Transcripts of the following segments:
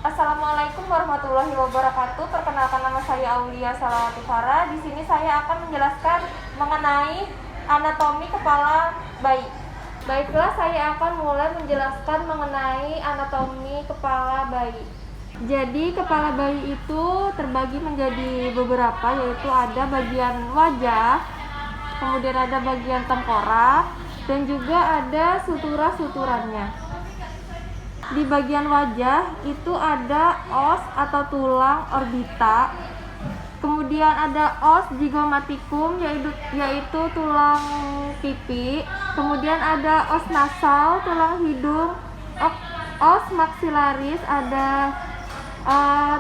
Assalamualaikum warahmatullahi wabarakatuh. Perkenalkan, nama saya Aulia Salawati Farah. Di sini saya akan menjelaskan mengenai anatomi kepala bayi. Baiklah, saya akan mulai menjelaskan mengenai anatomi kepala bayi. Jadi kepala bayi itu terbagi menjadi beberapa, yaitu ada bagian wajah, kemudian ada bagian tengkorak, dan juga ada sutura-suturannya. Di bagian wajah itu ada os atau tulang orbita, kemudian ada os zygomaticum yaitu tulang pipi, kemudian ada os nasal tulang hidung, os maxillaris ada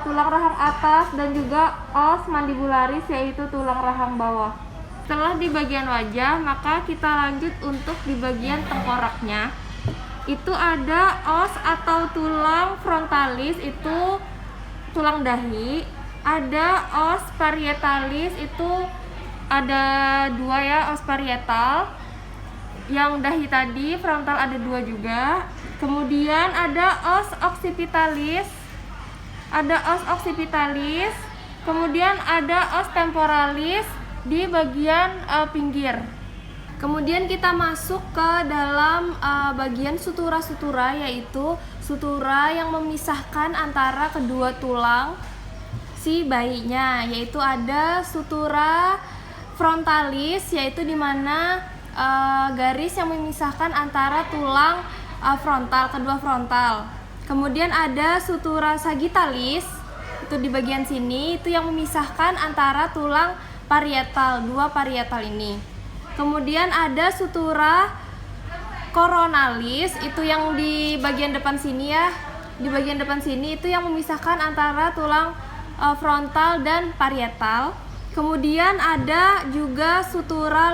tulang rahang atas, dan juga os mandibularis yaitu tulang rahang bawah. Setelah di bagian wajah, maka kita lanjut untuk di bagian tengkoraknya. Itu ada os atau tulang frontalis, itu tulang dahi. Ada os parietalis, itu ada dua ya, os parietal. Yang dahi tadi frontal ada dua juga. Kemudian ada os occipitalis. Kemudian ada os temporalis di bagian pinggir. Kemudian kita masuk ke dalam bagian sutura-sutura, yaitu sutura yang memisahkan antara kedua tulang si bayinya, yaitu ada sutura frontalis, yaitu dimana garis yang memisahkan antara tulang kedua frontal. Kemudian ada sutura sagittalis, itu di bagian sini, itu yang memisahkan antara tulang parietal, dua parietal ini. Kemudian ada sutura coronalis, itu yang di bagian depan sini ya. Di bagian depan sini itu yang memisahkan antara tulang frontal dan parietal. Kemudian ada juga sutura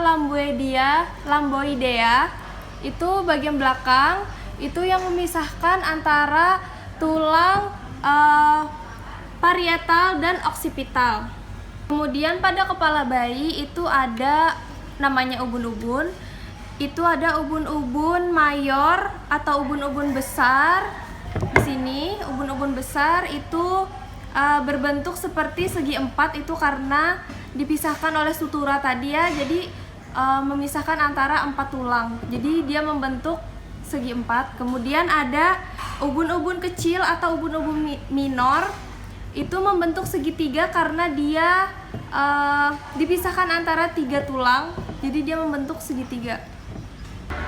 lamboidea, itu bagian belakang, itu yang memisahkan antara tulang parietal dan occipital. Kemudian pada kepala bayi itu ada namanya ubun-ubun. Itu ada ubun-ubun mayor atau ubun-ubun besar. Di sini ubun-ubun besar itu berbentuk seperti segi empat, itu karena dipisahkan oleh sutura tadi ya. Jadi memisahkan antara empat tulang. Jadi dia membentuk segi empat. Kemudian ada ubun-ubun kecil atau ubun-ubun minor. Itu membentuk segitiga karena dia dipisahkan antara tiga tulang, jadi dia membentuk segitiga.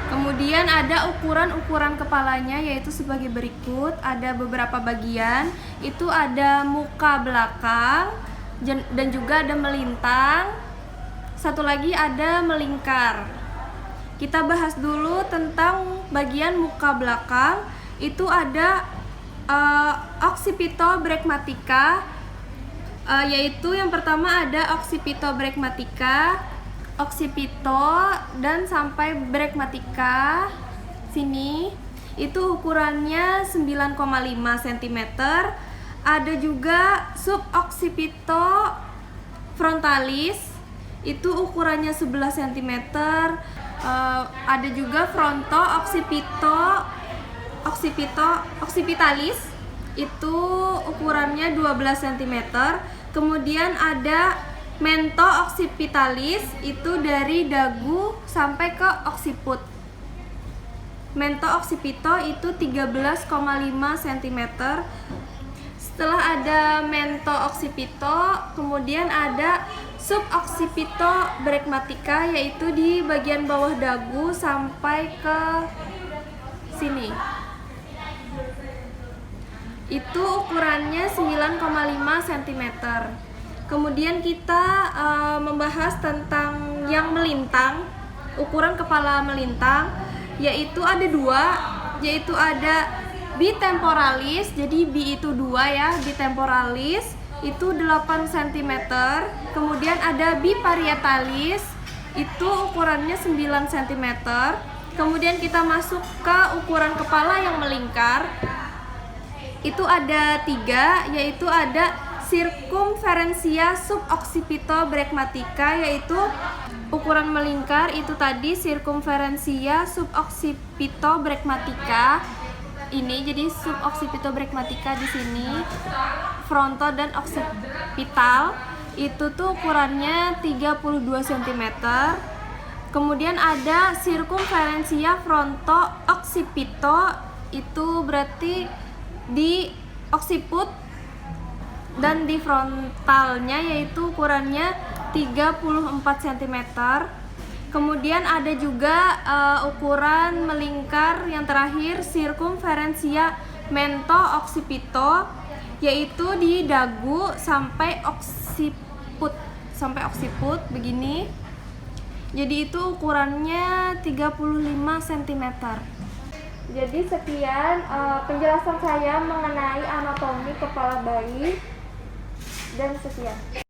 Kemudian ada ukuran kepalanya, yaitu sebagai berikut. Ada beberapa bagian, itu ada muka belakang dan juga ada melintang. Satu lagi ada melingkar. Kita bahas dulu tentang bagian muka belakang. Itu ada occipitobregmatica, yaitu yang pertama ada occipitobregmatica, occipito dan sampai bregmatica sini. Itu ukurannya 9,5 cm. Ada juga suboccipito frontalis, itu ukurannya 11 cm. Ada juga fronto occipitalis, itu ukurannya 12 cm. Kemudian ada mento occipitalis, itu dari dagu sampai ke occiput. Mento occipito itu 13,5 cm. Setelah ada mento occipito, kemudian ada suboccipito bregmatica, yaitu di bagian bawah dagu sampai ke sini. Itu ukurannya 9,5 cm. Kemudian kita membahas tentang yang melintang, ukuran kepala melintang, yaitu ada dua, yaitu ada bitemporalis, jadi bi itu dua ya, bitemporalis itu 8 cm. Kemudian ada biparietalis, itu ukurannya 9 cm. Kemudian kita masuk ke ukuran kepala yang melingkar. Itu ada tiga, yaitu ada circumferentia suboccipitobregmatica, yaitu ukuran melingkar itu tadi circumferentia suboccipitobregmatica. ini jadi suboccipitobregmatica di sini, fronto dan occipital itu tuh ukurannya 32 cm. Kemudian ada circumferentia fronto occipito, itu berarti di occiput dan di frontalnya, yaitu ukurannya 34 cm. Kemudian ada juga ukuran melingkar yang terakhir, circumferentia mento occipito, yaitu di dagu sampai occiput begini. Jadi itu ukurannya 35 cm. Jadi sekian penjelasan saya mengenai anatomi kepala bayi, dan sekian.